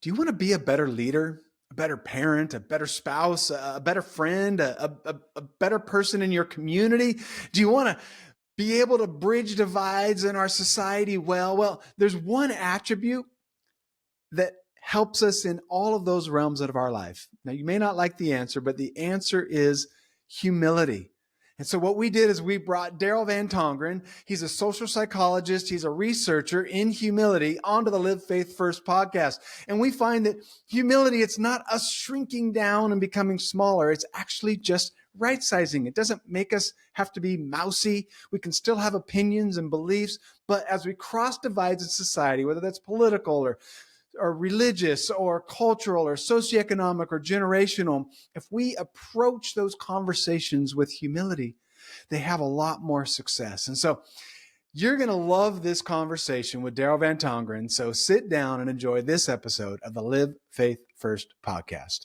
Do you want to be a better leader, a better parent, a better spouse, a better friend, a better person in your community? Do you want to be able to bridge divides in our society? Well, there's one attribute that helps us in all of those realms of our life. Now, you may not like the answer, but the answer is humility. And so what we did is we brought Daryl Van Tongeren. He's a social psychologist. He's a researcher in humility onto the Live Faith First podcast. And we find that humility, it's not us shrinking down and becoming smaller. It's actually just right sizing. It doesn't make us have to be mousy. We can still have opinions and beliefs. But as we cross divides in society, whether that's political or religious or cultural or socioeconomic or generational, if we approach those conversations with humility, they have a lot more success. And so you're going to love this conversation with Daryl Van Tongeren. So sit down and enjoy this episode of the Live Faith First podcast.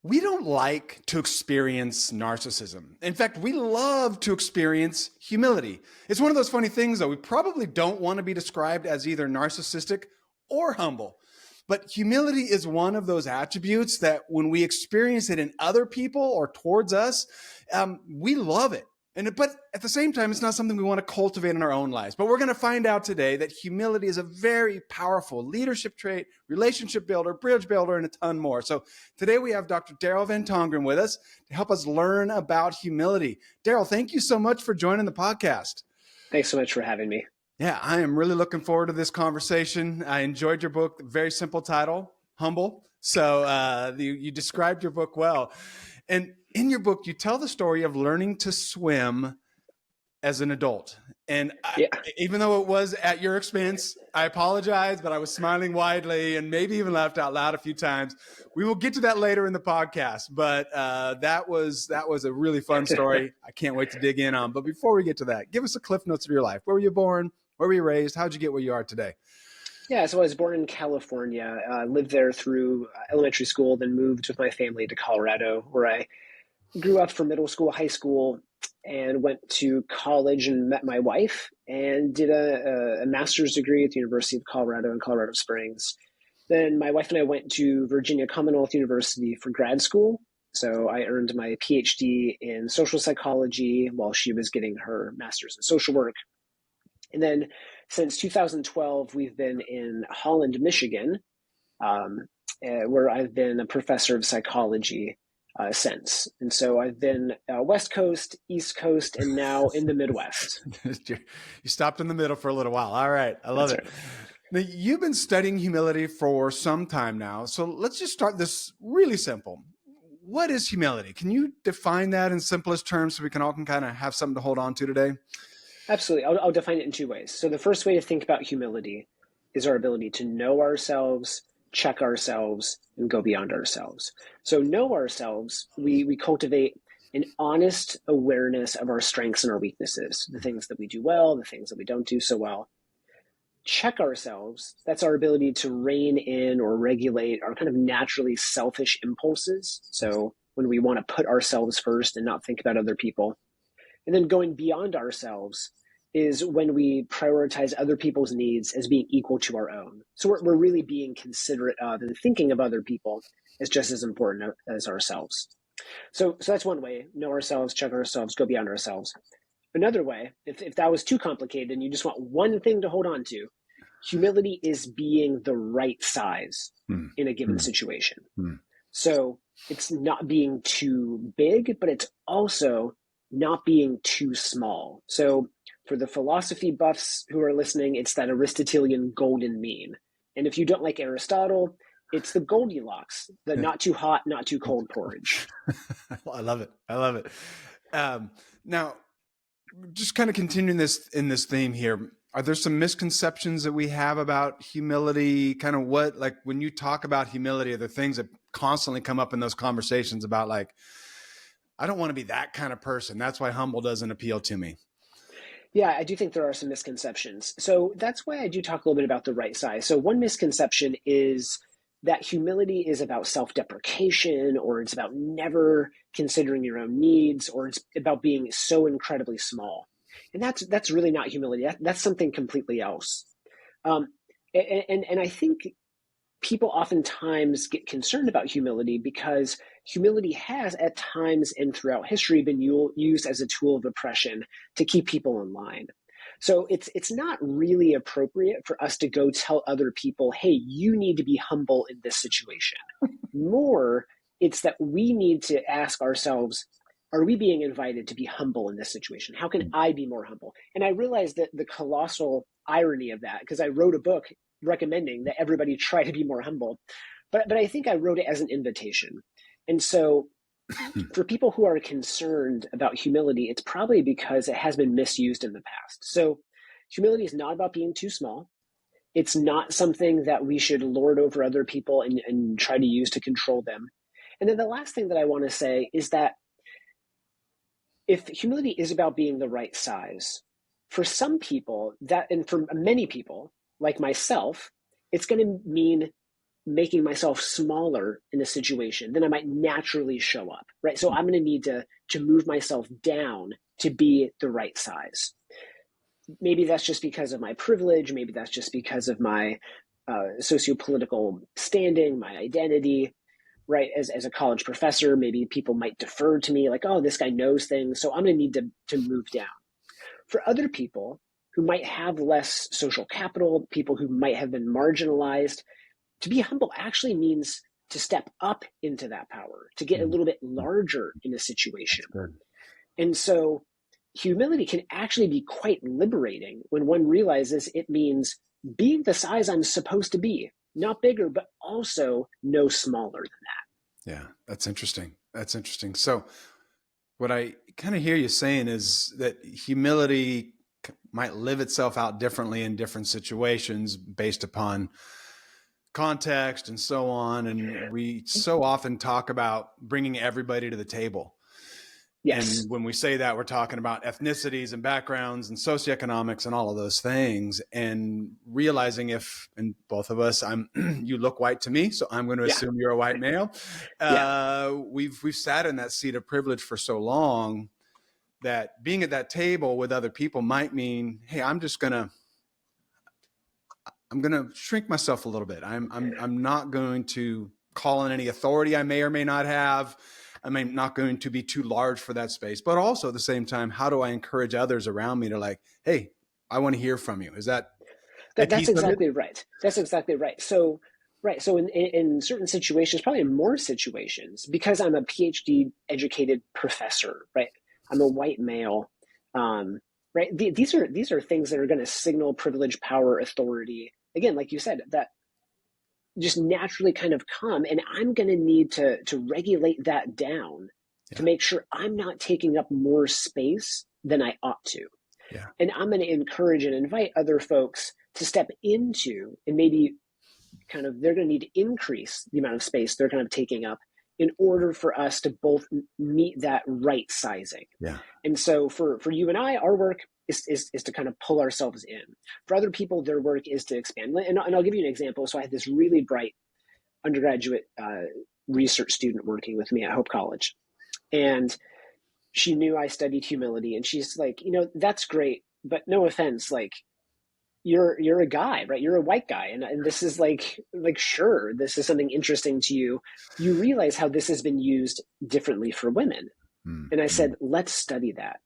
We don't like to experience narcissism. In fact, we love to experience humility. It's one of those funny things, though. We probably don't want to be described as either narcissistic or humble. But humility is one of those attributes that when we experience it in other people or towards us, we love it. But at the same time, it's not something we want to cultivate in our own lives. But we're going to find out today that humility is a very powerful leadership trait, relationship builder, bridge builder, and a ton more. So today we have Dr. Daryl Van Tongeren with us to help us learn about humility. Daryl, thank you so much for joining the podcast. Thanks so much for having me. Yeah, I am really looking forward to this conversation. I enjoyed your book, very simple title, Humble. So you described your book well. And in your book, you tell the story of learning to swim as an adult. And even though it was at your expense, I apologize, but I was smiling widely and maybe even laughed out loud a few times. We will get to that later in the podcast, but that was a really fun story. I can't wait to dig in on. But before we get to that, give us a cliff notes of your life. Where were you born? Where were you raised? How'd you get where you are today? Yeah, so I was born in California, lived there through elementary school, then moved with my family to Colorado, where I grew up for middle school, high school, and went to college and met my wife and did a master's degree at the University of Colorado in Colorado Springs. Then my wife and I went to Virginia Commonwealth University for grad school. So I earned my PhD in social psychology while she was getting her master's in social work. And then since 2012, we've been in Holland, Michigan, where I've been a professor of psychology since. And so I've been West Coast, East Coast, and now in the Midwest. You stopped in the middle for a little while. All right. I love it. Right. Now, you've been studying humility for some time now. So let's just start this really simple. What is humility? Can you define that in simplest terms so we can all kind of have something to hold on to today? Absolutely. I'll define it in two ways. So the first way to think about humility is our ability to know ourselves, check ourselves, and go beyond ourselves. So know ourselves, we cultivate an honest awareness of our strengths and our weaknesses, the things that we do well, the things that we don't do so well. Check ourselves, that's our ability to rein in or regulate our kind of naturally selfish impulses. So when we want to put ourselves first and not think about other people. And then going beyond ourselves is when we prioritize other people's needs as being equal to our own. So we're really being considerate of and thinking of other people as just as important as ourselves. So that's one way, know ourselves, check ourselves, go beyond ourselves. Another way, if that was too complicated and you just want one thing to hold on to, humility is being the right size in a given situation. So it's not being too big, but it's also not being too small. So for the philosophy buffs who are listening, it's that Aristotelian golden mean. And if you don't like Aristotle, it's the Goldilocks, the not too hot, not too cold porridge. I love it. I love it. Now, just kind of continuing this in this theme here, are there some misconceptions that we have about humility? Kind of what, like when you talk about humility, are there things that constantly come up in those conversations about like, I don't want to be that kind of person. That's why humble doesn't appeal to me. Yeah, I do think there are some misconceptions. So that's why I do talk a little bit about the right size. So one misconception is that humility is about self-deprecation, or it's about never considering your own needs, or it's about being so incredibly small. And that's really not humility. That's something completely else. Um, and I think people oftentimes get concerned about humility because humility has at times and throughout history been used as a tool of oppression to keep people in line. So it's not really appropriate for us to go tell other people, hey, you need to be humble in this situation. More, it's that we need to ask ourselves, are we being invited to be humble in this situation? How can I be more humble? And I realize that the colossal irony of that, because I wrote a book recommending that everybody try to be more humble, but I think I wrote it as an invitation. And so for people who are concerned about humility, it's probably because it has been misused in the past. So humility is not about being too small. It's not something that we should lord over other people and try to use to control them. And then the last thing that I want to say is that if humility is about being the right size, for some people that, and for many people like myself, it's going to mean making myself smaller in a situation, then I might naturally show up, right? So I'm going to need to move myself down to be the right size. Maybe that's just because of my privilege. Maybe that's just because of my sociopolitical standing, my identity, right? As a college professor, maybe people might defer to me like, oh, this guy knows things, so I'm going to need to move down. For other people who might have less social capital, people who might have been marginalized, to be humble actually means to step up into that power, to get a little bit larger in a situation. And so humility can actually be quite liberating when one realizes it means being the size I'm supposed to be, not bigger, but also no smaller than that. Yeah, that's interesting. That's interesting. So what I kind of hear you saying is that humility might live itself out differently in different situations based upon context and so on. And we so often talk about bringing everybody to the table. Yes. And when we say that, we're talking about ethnicities and backgrounds and socioeconomics and all of those things. And realizing if, and both of us, you look white to me, so I'm going to assume you're a white male. We've sat in that seat of privilege for so long that being at that table with other people might mean, hey, I'm going to shrink myself a little bit. I'm not going to call on any authority I may or may not have. I'm not going to be too large for that space, but also at the same time, how do I encourage others around me to like, hey, I want to hear from you. Is that That's piece of it? exactly right. That's exactly right. So, right. So in certain situations, probably in more situations, because I'm a PhD educated professor, right? I'm a white male, right? These are things that are going to signal privilege, power, authority. Again, like you said, that just naturally kind of come, and I'm going to need to regulate that down to make sure I'm not taking up more space than I ought to. Yeah. And I'm going to encourage and invite other folks to step into, and maybe kind of they're going to need to increase the amount of space they're kind of taking up in order for us to both meet that right sizing. Yeah. And so for you and I, our work is to kind of pull ourselves in. For other people, their work is to expand. And I'll give you an example. So I had this really bright undergraduate research student working with me at Hope College. And she knew I studied humility. And she's like, that's great, but no offense, like, you're a guy, right? You're a white guy. And this is like, sure, this is something interesting to you. You realize how this has been used differently for women. And I said, let's study that.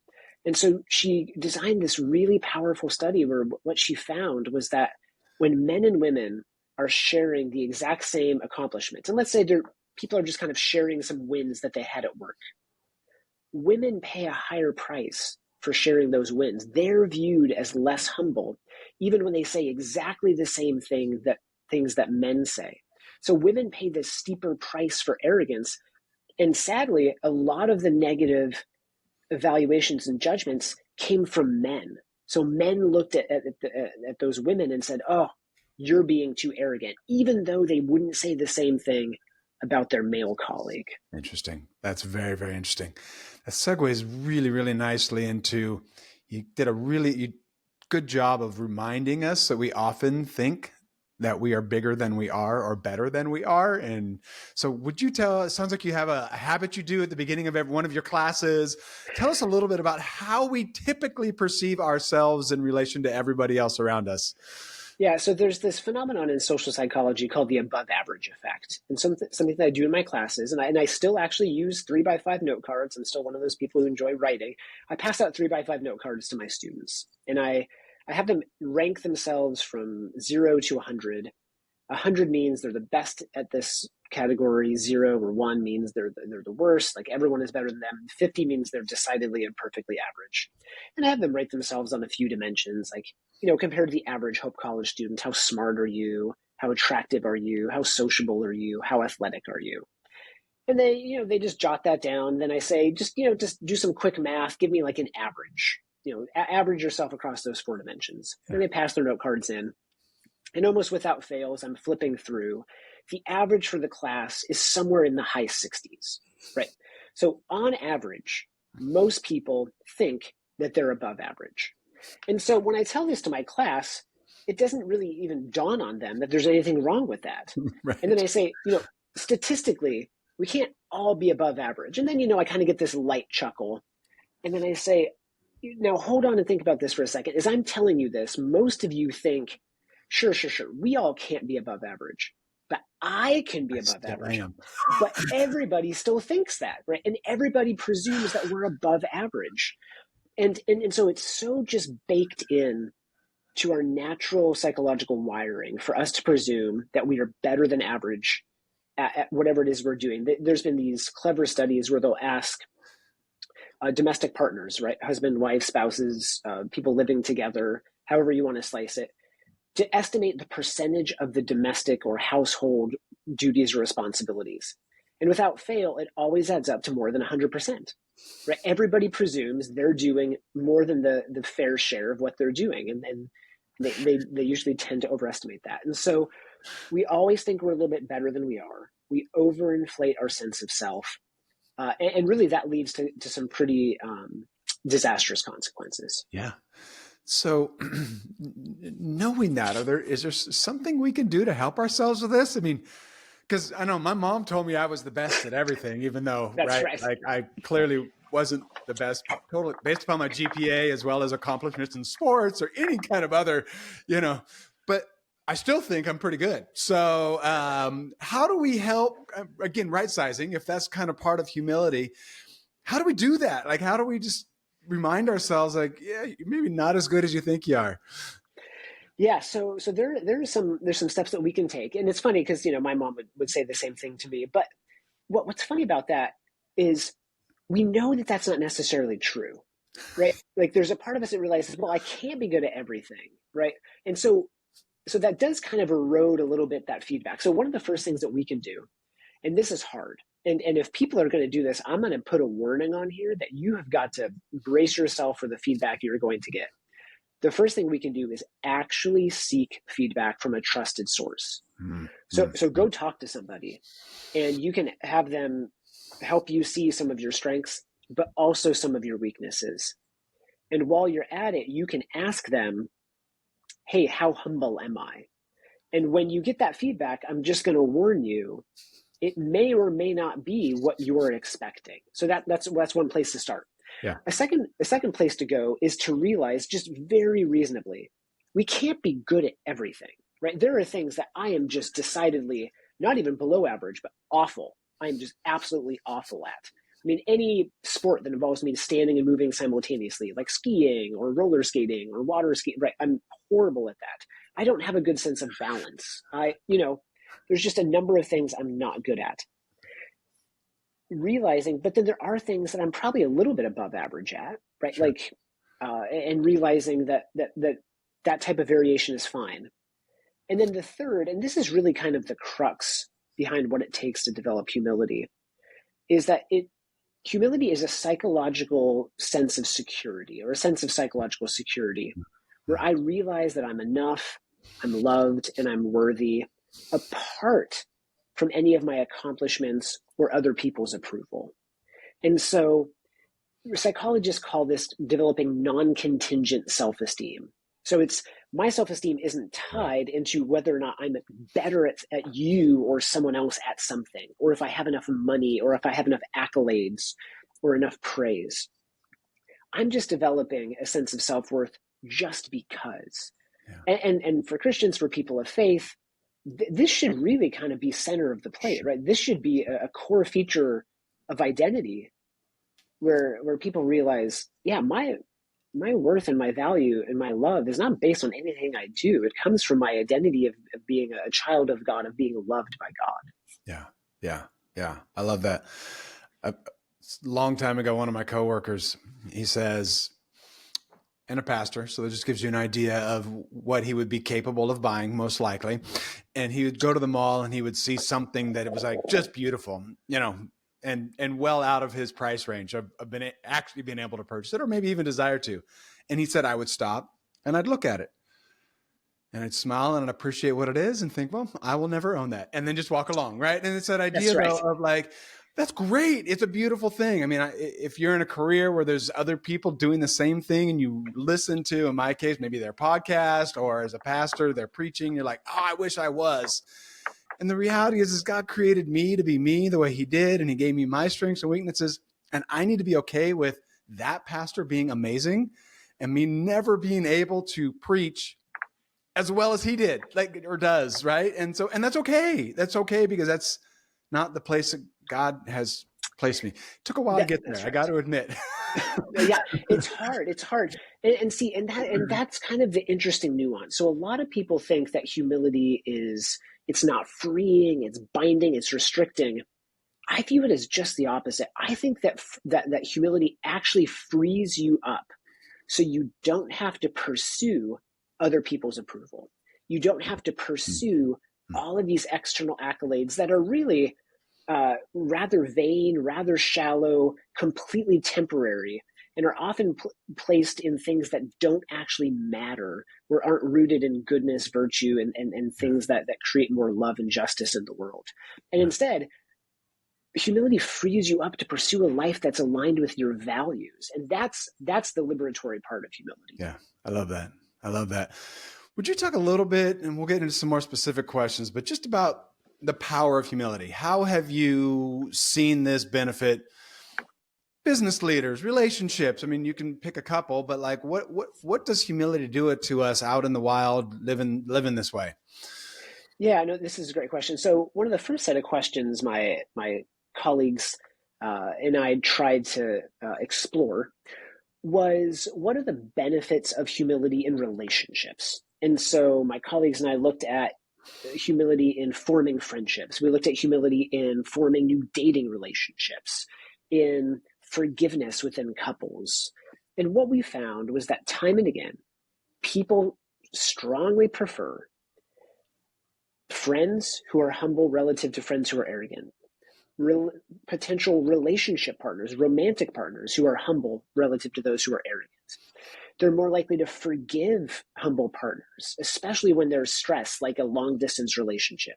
And so she designed this really powerful study where what she found was that when men and women are sharing the exact same accomplishments, and let's say people are just kind of sharing some wins that they had at work, women pay a higher price for sharing those wins. They're viewed as less humble, even when they say exactly the same things that men say. So women pay this steeper price for arrogance. And sadly, a lot of the negative evaluations and judgments came from men. So men looked at those women and said, oh, you're being too arrogant, even though they wouldn't say the same thing about their male colleague. Interesting. That's very, very interesting. That segues really, really nicely into, you did a really good job of reminding us that we often think that we are bigger than we are or better than we are. And so would you it sounds like you have a habit you do at the beginning of every one of your classes. Tell us a little bit about how we typically perceive ourselves in relation to everybody else around us. Yeah, so there's this phenomenon in social psychology called the above average effect. And something that I do in my classes, and I still actually use 3x5 note cards. I'm still one of those people who enjoy writing. I pass out 3x5 note cards to my students, and I have them rank themselves from 0 to 100. 100 means they're the best at this category. 0 or 1 means they're the worst. Like everyone is better than them. 50 means they're decidedly and perfectly average. And I have them rate themselves on a few dimensions, like, compared to the average Hope College student, how smart are you? How attractive are you? How sociable are you? How athletic are you? And they just jot that down. Then I say, just do some quick math. Give me like an average. Average yourself across those 4 dimensions. Yeah. And they pass their note cards in. And almost without fail, as I'm flipping through, the average for the class is somewhere in the high 60s, right? So on average, most people think that they're above average. And so when I tell this to my class, it doesn't really even dawn on them that there's anything wrong with that. Right. And then I say, statistically, we can't all be above average. And then, I kind of get this light chuckle. And then I say, now hold on and think about this for a second. As I'm telling you this, most of you think, Sure. We all can't be above average, but I can be above average. But everybody still thinks that, right? And everybody presumes that we're above average. And so it's so just baked in to our natural psychological wiring for us to presume that we are better than average at whatever it is we're doing. There's been these clever studies where they'll ask domestic partners, right? Husband, wife, spouses, people living together, however you want to slice it, to estimate the percentage of the domestic or household duties or responsibilities. And without fail, it always adds up to more than 100%. Right? Everybody presumes they're doing more than the fair share of what they're doing. And they usually tend to overestimate that. And so we always think we're a little bit better than we are. We overinflate our sense of self. And really that leads to some pretty disastrous consequences. Yeah. So knowing that, is there something we can do to help ourselves with this? I mean, because I know my mom told me I was the best at everything, even though, right, like I clearly wasn't the best, totally based upon my GPA as well as accomplishments in sports or any kind of other, but I still think I'm pretty good. So how do we help, again, right sizing, if that's kind of part of humility, how do we do that? Like, how do we just remind ourselves, like, yeah, you're maybe not as good as you think you are? Yeah, so there's some steps that we can take, and it's funny because my mom would say the same thing to me. But what's funny about that is we know that that's not necessarily true, right? Like there's a part of us that realizes, well, I can't be good at everything, right? And so that does kind of erode a little bit that feedback. So one of the first things that we can do, and this is hard, and if people are going to do this, I'm going to put a warning on here that you have got to brace yourself for the feedback you're going to get. The first thing we can do is actually seek feedback from a trusted source. Mm-hmm. So go talk to somebody, and you can have them help you see some of your strengths, but also some of your weaknesses. And while you're at it, you can ask them, hey, how humble am I? And when you get that feedback, I'm just going to warn you, it may or may not be what you're expecting. So that's one place to start. Yeah. A second place to go is to realize, just very reasonably, we can't be good at everything, right? There are things that I am just decidedly not even below average, but awful. I am just absolutely awful at. I mean, any sport that involves me standing and moving simultaneously, like skiing or roller skating or water skiing, right? I'm horrible at that. I don't have a good sense of balance. There's just a number of things I'm not good at. Realizing, but then there are things that I'm probably a little bit above average at, right? Sure. Like, and realizing that type of variation is fine. And then the third, and this is really kind of the crux behind what it takes to develop humility, is that humility is a psychological sense of security, or a sense of psychological security, where I realize that I'm enough, I'm loved, and I'm worthy, apart from any of my accomplishments or other people's approval. And so psychologists call this developing non-contingent self-esteem. So it's my self-esteem isn't tied into whether or not I'm better at you or someone else at something, or if I have enough money, or if I have enough accolades or enough praise. I'm just developing a sense of self-worth just because. Yeah. And for Christians, for people of faith, this should really kind of be center of the plate, right? This should be a core feature of identity where people realize, yeah, my worth and my value and my love is not based on anything I do. It comes from my identity of being a child of God, of being loved by God. Yeah. Yeah. Yeah. I love that. A long time ago, one of my coworkers, he says, and a pastor, so that just gives you an idea of what he would be capable of buying, most likely. And he would go to the mall and he would see something that it was like just beautiful, and well out of his price range of actually being able to purchase it, or maybe even desire to. And he said, I would stop and I'd look at it and I'd smile and I'd appreciate what it is and think, well, I will never own that. And then just walk along. Right. And it's that idea Right. though of like, that's great. It's a beautiful thing. I mean, if you're in a career where there's other people doing the same thing and you listen to, in my case, maybe their podcast, or as a pastor, they're preaching, you're like, oh, I wish I was. And the reality is God created me to be me the way he did. And he gave me my strengths and weaknesses. And I need to be okay with that pastor being amazing and me never being able to preach as well as he did, or does. Right. And that's okay. That's okay, because that's not the place that God has placed me. It took a while to get there. Right. I got to admit. Yeah, it's hard. It's hard. And see, and that's kind of the interesting nuance. So a lot of people think that humility it's not freeing, it's binding, it's restricting. I view it as just the opposite. I think that humility actually frees you up, so you don't have to pursue other people's approval. You don't have to pursue all of these external accolades that are really rather vain, rather shallow, completely temporary, and are often placed in things that don't actually matter, or aren't rooted in goodness, virtue, and things that create more love and justice in the world. And instead, humility frees you up to pursue a life that's aligned with your values. And that's the liberatory part of humility. Yeah, I love that. I love that. Would you talk a little bit, and we'll get into some more specific questions, but just about the power of humility? How have you seen this benefit business leaders, relationships? I mean, you can pick a couple, but like what does humility do it to us out in the wild, living this way? Yeah, I know this is a great question. So one of the first set of questions my colleagues and I tried to explore was, what are the benefits of humility in relationships? And so my colleagues and I looked at humility in forming friendships. We looked at humility in forming new dating relationships, in forgiveness within couples. And what we found was that time and again, people strongly prefer friends who are humble relative to friends who are arrogant. Potential relationship partners, romantic partners who are humble relative to those who are arrogant. They're more likely to forgive humble partners, especially when there's stress, like a long distance relationship.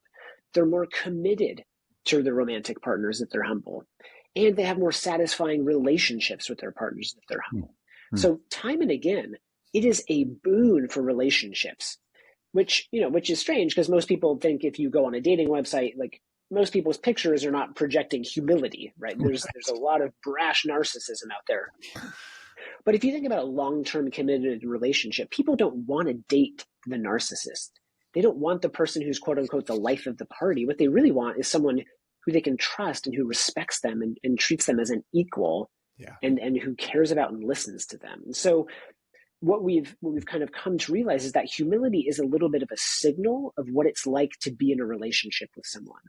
They're more committed to the romantic partners if they're humble. And they have more satisfying relationships with their partners if they're humble. Mm-hmm. So time and again, it is a boon for relationships, which is strange, because most people think if you go on a dating website, like, most people's pictures are not projecting humility, right? There's a lot of brash narcissism out there. But if you think about a long-term committed relationship, people don't want to date the narcissist. They don't want the person who's quote unquote the life of the party. What they really want is someone who they can trust and who respects them and treats them as an equal, and who cares about and listens to them. And so what we've kind of come to realize is that humility is a little bit of a signal of what it's like to be in a relationship with someone.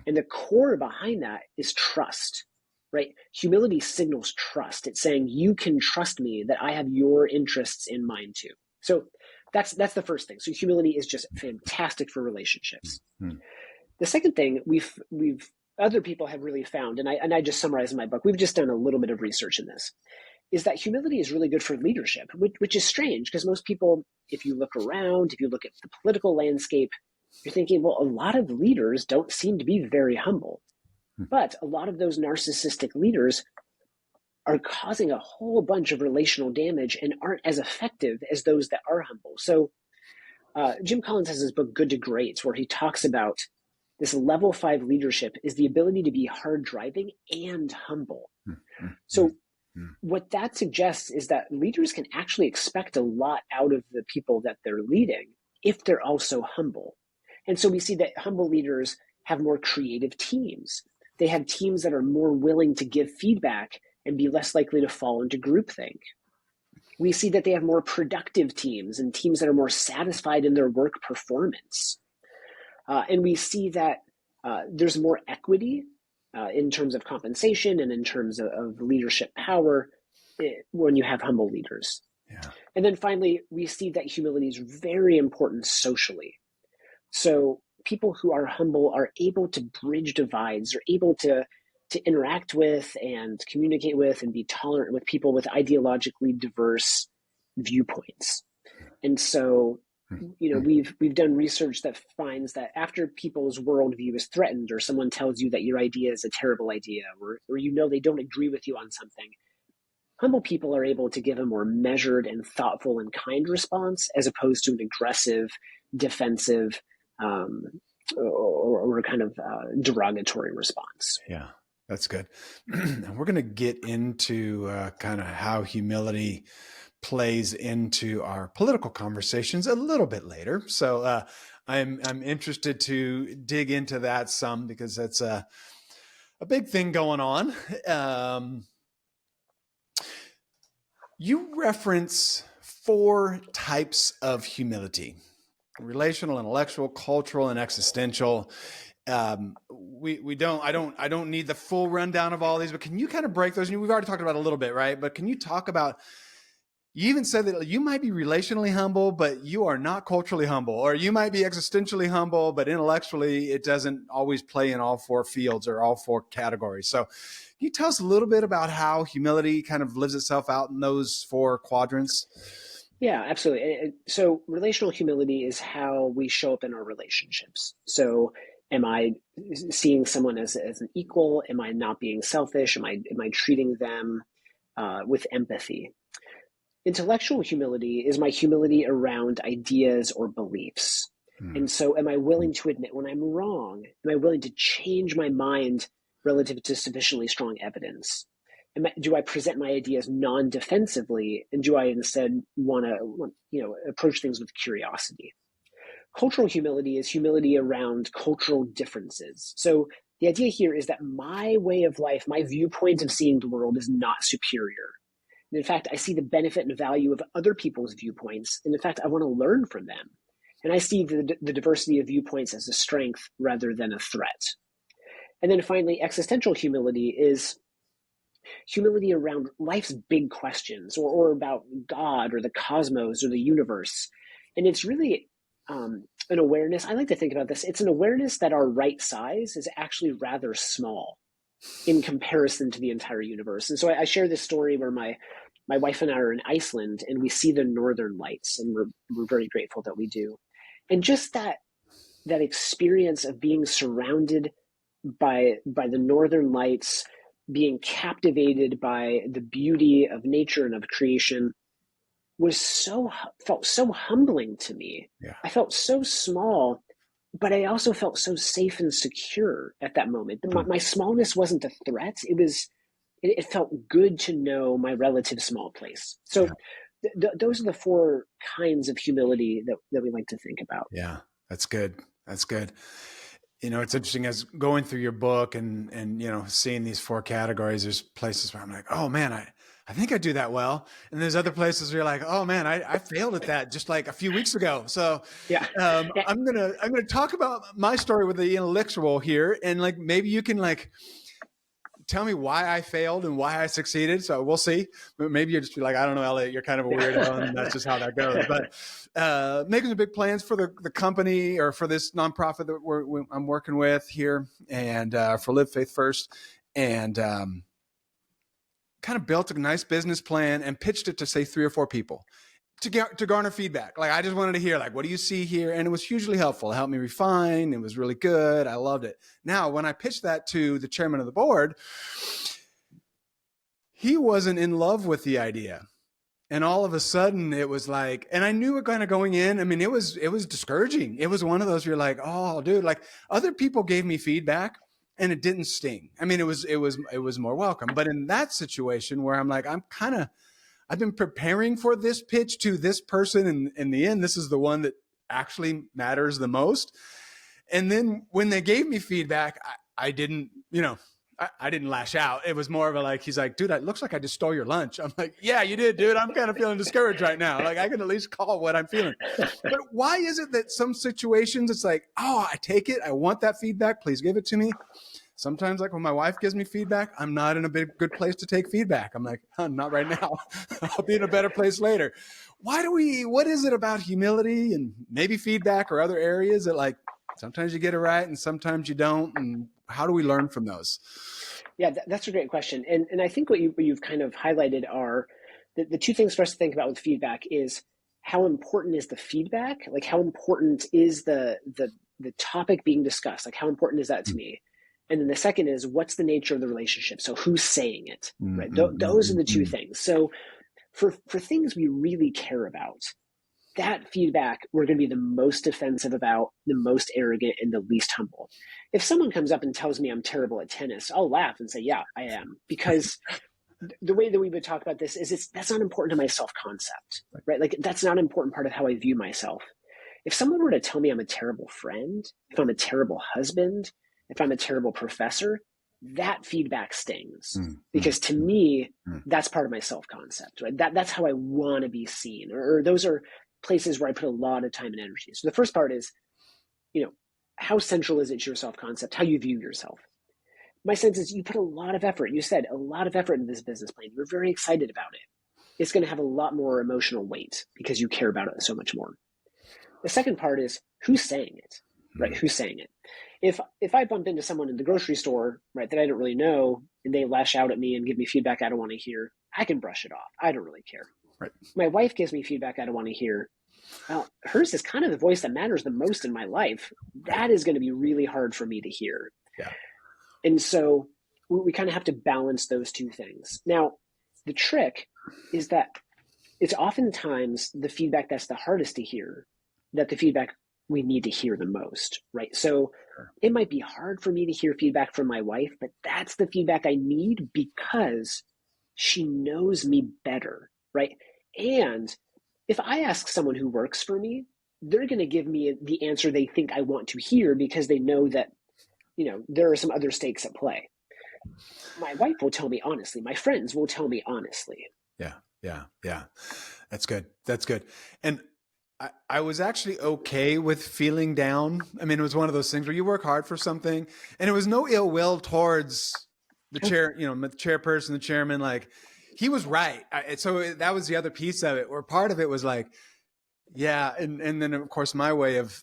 And the core behind that is trust, right? Humility signals trust. It's saying, you can trust me, that I have your interests in mind too. So that's the first thing. So humility is just fantastic for relationships. The second thing we've other people have really found, and I just summarized in my book, we've just done a little bit of research in this, is that humility is really good for leadership, which is strange, because most people, if you look around, if you look at the political landscape, you're thinking, well, a lot of leaders don't seem to be very humble. But a lot of those narcissistic leaders are causing a whole bunch of relational damage and aren't as effective as those that are humble. So Jim Collins has his book Good to Great, where he talks about this level 5 leadership is the ability to be hard driving and humble. So what that suggests is that leaders can actually expect a lot out of the people that they're leading if they're also humble. And so we see that humble leaders have more creative teams. They have teams that are more willing to give feedback and be less likely to fall into groupthink. We see that they have more productive teams and teams that are more satisfied in their work performance. And we see that there's more equity in terms of compensation and in terms of leadership power when you have humble leaders. Yeah. And then finally, we see that humility is very important socially. So people who are humble are able to bridge divides, are able to interact with and communicate with and be tolerant with people with ideologically diverse viewpoints. And so, we've done research that finds that after people's worldview is threatened, or someone tells you that your idea is a terrible idea, or they don't agree with you on something, humble people are able to give a more measured and thoughtful and kind response, as opposed to an aggressive, defensive, or kind of derogatory response. Yeah, that's good. We're going to get into kind of how humility plays into our political conversations a little bit later. So I'm interested to dig into that some, because that's a big thing going on. You reference 4 types of humility: relational, intellectual, cultural, and existential. I don't need the full rundown of all these, but can you kind of break those? We've already talked about it a little bit, right? But can you talk about, you even said that you might be relationally humble, but you are not culturally humble, or you might be existentially humble, but intellectually it doesn't always play in all 4 fields or all 4 categories. So can you tell us a little bit about how humility kind of lives itself out in those 4 quadrants? Yeah, absolutely. So relational humility is how we show up in our relationships. So am I seeing someone as an equal? Am I not being selfish? Am I treating them with empathy? Intellectual humility is my humility around ideas or beliefs. And so am I willing to admit when I'm wrong? Am I willing to change my mind relative to sufficiently strong evidence? Do I present my ideas non-defensively, and do I instead want to approach things with curiosity? Cultural humility is humility around cultural differences. So the idea here is that my way of life, my viewpoint of seeing the world, is not superior. And in fact, I see the benefit and value of other people's viewpoints. And in fact, I want to learn from them. And I see the diversity of viewpoints as a strength rather than a threat. And then finally, existential humility is humility around life's big questions, or about God or the cosmos or the universe. And it's really an awareness. I like to think about this. It's an awareness that our right size is actually rather small in comparison to the entire universe. And so I share this story where my wife and I are in Iceland, and we see the northern lights, and we're very grateful that we do. And just that experience of being surrounded by the northern lights, being captivated by the beauty of nature and of creation, felt so humbling to me. Yeah. I felt so small, but I also felt so safe and secure at that moment. My smallness wasn't a threat. It felt good to know my relative small place. So those are the 4 kinds of humility that we like to think about. Yeah, that's good. That's good. It's interesting, as going through your book and seeing these 4 categories, there's places where I'm like, oh man, I think I do that well. And there's other places where you're like, oh man, I failed at that just like a few weeks ago. So yeah. I'm going to talk about my story with the intellectual here. And like, maybe you can like tell me why I failed and why I succeeded. So we'll see. Maybe you'll just be like, I don't know, Elliot, you're kind of a weirdo, and that's just how that goes. But making some big plans for the company, or for this nonprofit that I'm working with here, and for Live Faith First, and kind of built a nice business plan and pitched it to, say, 3 or 4 people to garner feedback. Like, I just wanted to hear, like, what do you see here? And it was hugely helpful. It helped me refine. It was really good. I loved it. Now, when I pitched that to the chairman of the board, he wasn't in love with the idea. And all of a sudden it was like, and I knew it kind of going in. I mean, it was discouraging. It was one of those, you're like, oh dude, like other people gave me feedback and it didn't sting. I mean, it was more welcome. But in that situation where I'm like, I've been preparing for this pitch to this person. And in the end, this is the one that actually matters the most. And then when they gave me feedback, I didn't, I didn't lash out. It was more of a like, he's like, dude, it looks like I just stole your lunch. I'm like, yeah, you did, dude. I'm kind of feeling discouraged right now. Like I can at least call what I'm feeling. But why is it that some situations it's like, oh, I take it. I want that feedback. Please give it to me. Sometimes like when my wife gives me feedback, I'm not in a good place to take feedback. I'm like, not right now. I'll be in a better place later. What is it about humility and maybe feedback or other areas that like, sometimes you get it right and sometimes you don't? And how do we learn from those? Yeah, that's a great question. And I think what you've kind of highlighted are the two things for us to think about with feedback is how important is the feedback? Like how important is the topic being discussed? Like how important is that to me? And then the second is what's the nature of the relationship? So who's saying it, right? Those are the two things. So for things we really care about, that feedback we're going to be the most defensive about, the most arrogant, and the least humble. If someone comes up and tells me I'm terrible at tennis, I'll laugh and say, yeah, I am. Because the way that we would talk about this is that's not important to my self-concept, right? Like that's not an important part of how I view myself. If someone were to tell me I'm a terrible friend, if I'm a terrible husband, if I'm a terrible professor, that feedback stings. Because to me, that's part of my self-concept, right? That's how I want to be seen, or those are places where I put a lot of time and energy. So the first part is, how central is it to your self-concept, how you view yourself? My sense is you put a lot of effort. You said a lot of effort in this business plan. You're very excited about it. It's going to have a lot more emotional weight because you care about it so much more. The second part is who's saying it, right? Who's saying it? If I bump into someone in the grocery store, right, that I don't really know, and they lash out at me and give me feedback I don't want to hear, I can brush it off. I don't really care. Right. My wife gives me feedback I don't want to hear. Well, hers is kind of the voice that matters the most in my life. That is going to be really hard for me to hear. Yeah. And so we kind of have to balance those two things. Now, the trick is that it's oftentimes the feedback that's the hardest to hear, that the feedback we need to hear the most, right? So it might be hard for me to hear feedback from my wife, but that's the feedback I need because she knows me better, right? And if I ask someone who works for me, they're going to give me the answer they think I want to hear because they know that, there are some other stakes at play. My wife will tell me honestly. My friends will tell me honestly. Yeah. That's good. And I was actually okay with feeling down. I mean, it was one of those things where you work hard for something and it was no ill will towards the chair, the chairperson, the chairman, like he was right. So that was the other piece of it, where part of it was like, yeah. And then of course my way of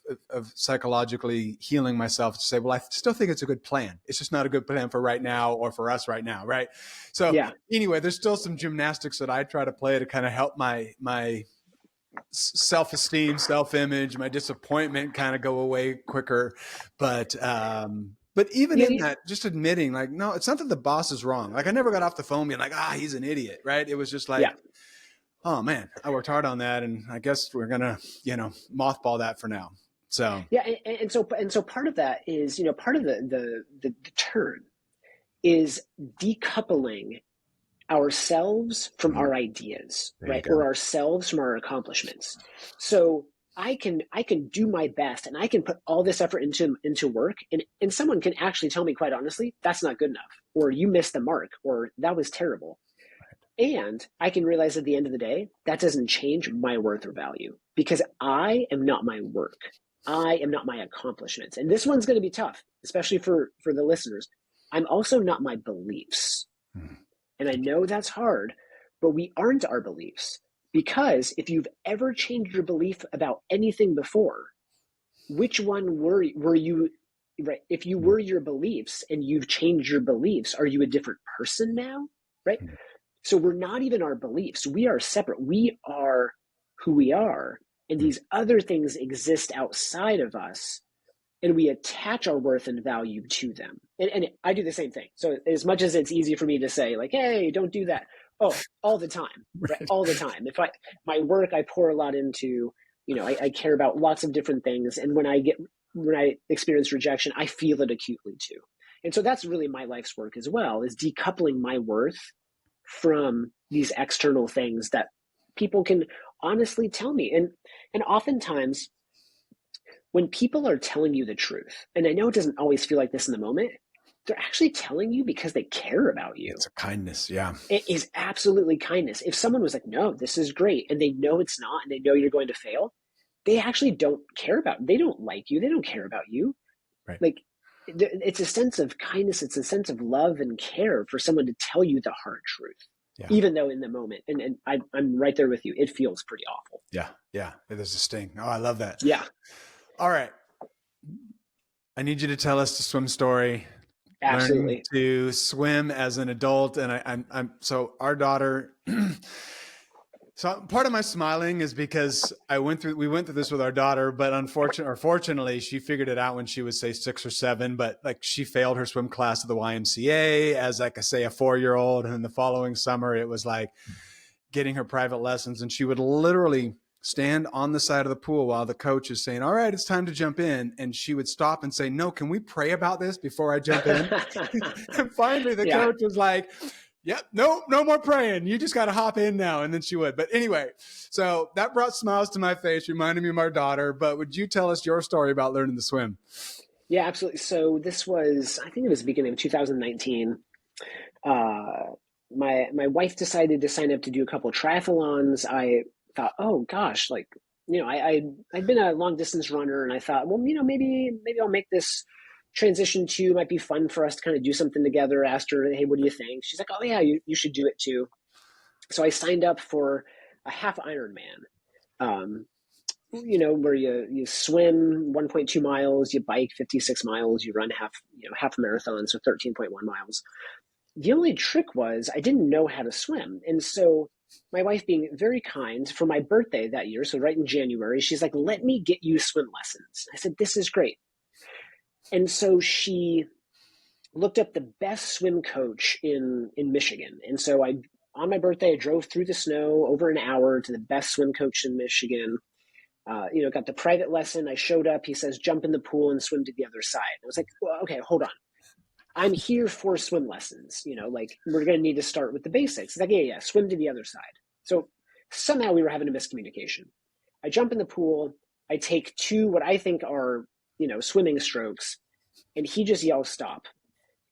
psychologically healing myself to say, well, I still think it's a good plan. It's just not a good plan for right now or for us right now. Right. So anyway, there's still some gymnastics that I try to play to kind of help my self-esteem, self-image, my disappointment kind of go away quicker. But even in that, just admitting like, no, it's not that the boss is wrong. Like I never got off the phone being like, he's an idiot. Right. It was just like, oh man, I worked hard on that. And I guess we're going to, mothball that for now. So, And so part of that is, part of the turn is decoupling ourselves from our ideas, right? Or ourselves from our accomplishments. So I can do my best and I can put all this effort into work and someone can actually tell me quite honestly, that's not good enough, or you missed the mark, or that was terrible. And I can realize at the end of the day, that doesn't change my worth or value because I am not my work. I am not my accomplishments. And this one's going to be tough, especially for the listeners. I'm also not my beliefs. And I know that's hard, but we aren't our beliefs, because if you've ever changed your belief about anything before, which one were you, right? If you were your beliefs and you've changed your beliefs, are you a different person now, right? So we're not even our beliefs. We are separate. We are who we are. And these other things exist outside of us. And we attach our worth and value to them. And I do the same thing. So as much as it's easy for me to say like, hey, don't do that. Oh, all the time, right? Right. All the time. My work, I pour a lot into, I care about lots of different things. And when I experience rejection, I feel it acutely too. And so that's really my life's work as well, is decoupling my worth from these external things that people can honestly tell me. And oftentimes when people are telling you the truth, and I know it doesn't always feel like this in the moment, they're actually telling you because they care about you. It's a kindness. Yeah. It is absolutely kindness. If someone was like, no, this is great, and they know it's not, and they know you're going to fail, they actually don't care about it. They don't like you. They don't care about you. Right. Like, it's a sense of kindness. It's a sense of love and care for someone to tell you the hard truth, Yeah. even though in the moment, and I'm right there with you, it feels pretty awful. Yeah. Yeah. There's a sting. Oh, I love that. Yeah. All right. I need you to tell us the swim story. Absolutely. Learning to swim as an adult. And I'm so our daughter, so part of my smiling is because we went through this with our daughter, but fortunately, she figured it out when she was, say, 6 or 7. But like, she failed her swim class at the YMCA as, like, a 4-year-old. And then the following summer, it was like getting her private lessons. And she would literally stand on the side of the pool while the coach is saying, all right, it's time to jump in. And she would stop and say, no, can we pray about this before I jump in? And finally, the coach was like, yep, no more praying. You just got to hop in now. And then she would. But anyway, so that brought smiles to my face, reminded me of our daughter. But would you tell us your story about learning to swim? Yeah, absolutely. So this was, I think it was the beginning of 2019. My wife decided to sign up to do a couple of triathlons. I thought, oh gosh, like, I'd been a long distance runner, and I thought, well, maybe I'll make this transition too. Might be fun for us to kind of do something together. Asked her, hey, what do you think? She's like, oh yeah, you should do it too. So I signed up for a half Ironman. Where you swim 1.2 miles, you bike 56 miles, you run half a marathon, so 13.1 miles. The only trick was I didn't know how to swim. And so my wife, being very kind, for my birthday that year, so right in January, she's like, let me get you swim lessons. I said, this is great. And so she looked up the best swim coach in Michigan. And so on my birthday, I drove through the snow over an hour to the best swim coach in Michigan. Got the private lesson. I showed up. He says, jump in the pool and swim to the other side. I was like, well, okay, hold on. I'm here for swim lessons. We're going to need to start with the basics. It's like, yeah, swim to the other side. So somehow we were having a miscommunication. I jump in the pool. I take 2, what I think are, swimming strokes, and he just yells, stop.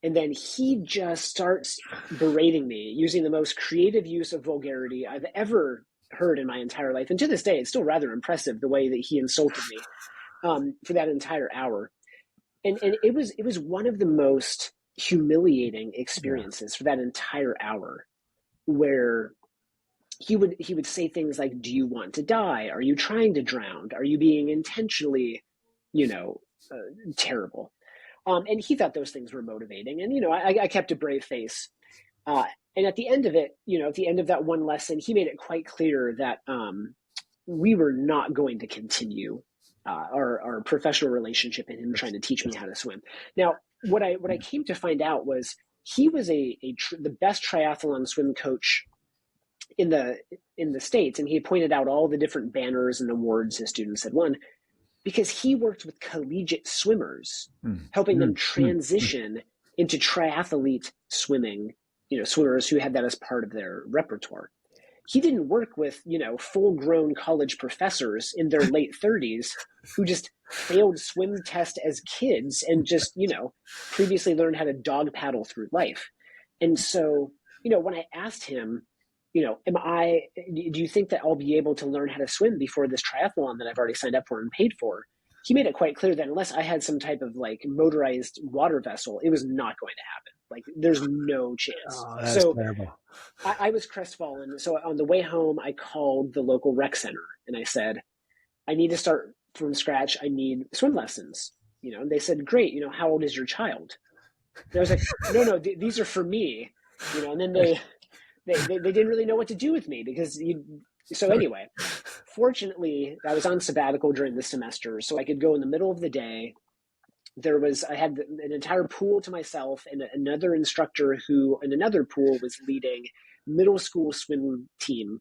And then he just starts berating me using the most creative use of vulgarity I've ever heard in my entire life. And to this day, it's still rather impressive the way that he insulted me for that entire hour. And it was one of the most humiliating experiences for that entire hour, where he would say things like, do you want to die? Are you trying to drown? Are you being intentionally, terrible? And he thought those things were motivating. And, I kept a brave face. And at the end of it, at the end of that one lesson, he made it quite clear that we were not going to continue our professional relationship and him trying to teach me how to swim. Now, what I came to find out was he was the best triathlon swim coach in the States, and he pointed out all the different banners and awards his students had won because he worked with collegiate swimmers, helping them transition into triathlete swimming, swimmers who had that as part of their repertoire. He didn't work with, full-grown college professors in their late 30s who just failed swim test as kids and just, previously learned how to dog paddle through life. And so, when I asked him, do you think that I'll be able to learn how to swim before this triathlon that I've already signed up for and paid for? He made it quite clear that unless I had some type of motorized water vessel, it was not going to happen. There's no chance. Oh, that's terrible. I was crestfallen. So on the way home, I called the local rec center and I said, I need to start from scratch. I need swim lessons. And they said, great. How old is your child? And I was like, no, these are for me. And then they didn't really know what to do with me so anyway, fortunately, I was on sabbatical during the semester, so I could go in the middle of the day. I had an entire pool to myself, and another instructor who in another pool was leading middle school swim team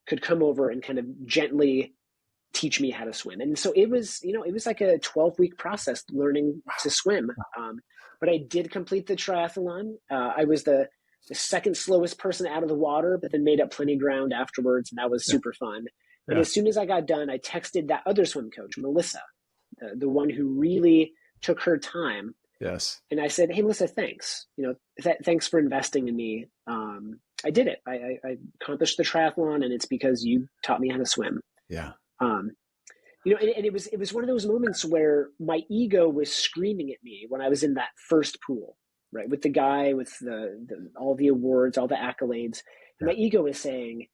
could come over and kind of gently teach me how to swim. And so it was, it was like a 12-week process learning to swim. But I did complete the triathlon. I was the second slowest person out of the water, but then made up plenty of ground afterwards. And that was super fun. And as soon as I got done, I texted that other swim coach, Melissa, the one who really took her time. Yes. And I said, hey, Melissa, thanks. Thanks for investing in me. I did it. I accomplished the triathlon, and it's because you taught me how to swim. Yeah. And it was one of those moments where my ego was screaming at me when I was in that first pool, right, with the guy with all the awards, all the accolades. And my ego was saying,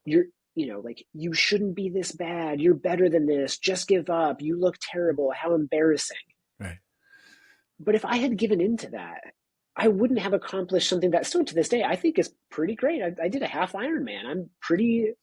you shouldn't be this bad. You're better than this. Just give up. You look terrible. How embarrassing. Right. But if I had given into that, I wouldn't have accomplished something that still to this day I think is pretty great. I did a half Ironman. I'm pretty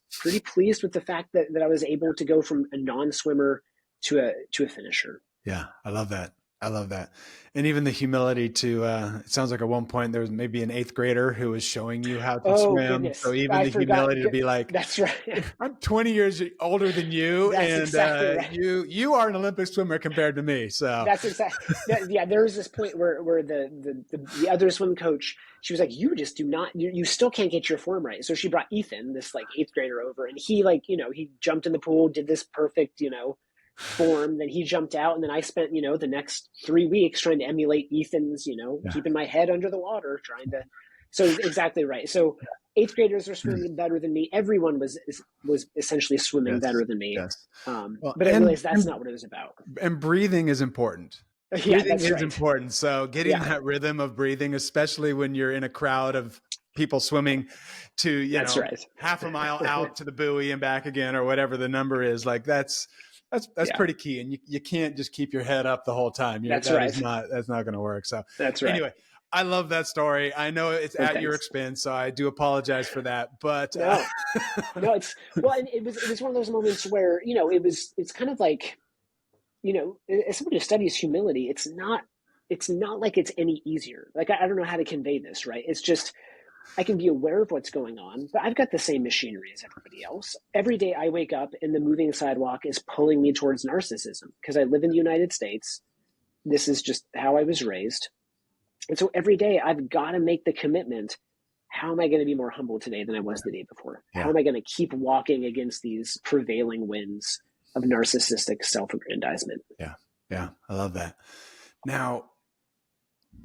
pleased with the fact that I was able to go from a non-swimmer to a finisher. Yeah, I love that. I love that. And even the humility to, it sounds like at one point there was maybe an 8th grader who was showing you how to swim. Goodness. So even the humility to be like, that's right. I'm 20 years older than you. That's and exactly right. you are an Olympic swimmer compared to me. So that's exactly, yeah. There was this point where the other swim coach, she was like, you just do not, you still can't get your form right. So she brought Ethan, this like 8th grader over, and he he jumped in the pool, did this perfect, form. Then he jumped out, and then I spent the next 3 weeks trying to emulate Ethan's, keeping my head under the water, trying to. So exactly right. So 8th graders are swimming better than me. Everyone was essentially swimming better than me. Yes. But I realized that's not what it was about. And breathing is important. Breathing is important. So getting that rhythm of breathing, especially when you're in a crowd of people swimming to half a mile out to the buoy and back again, or whatever the number is, like that's pretty key. And you can't just keep your head up the whole time. That's right. That's not going to work. So that's right. Anyway, I love that story. I know it's at your expense, so I do apologize for that. But no, it was one of those moments where it's kind of like, as somebody who studies humility, it's not like it's any easier. Like I don't know how to convey this, right? It's just I can be aware of what's going on, but I've got the same machinery as everybody else. Every day I wake up and the moving sidewalk is pulling me towards narcissism because I live in the United States. This is just how I was raised. And so every day I've got to make the commitment. How am I going to be more humble today than I was the day before? Yeah. How am I going to keep walking against these prevailing winds of narcissistic self-aggrandizement? Yeah. Yeah. I love that. Now,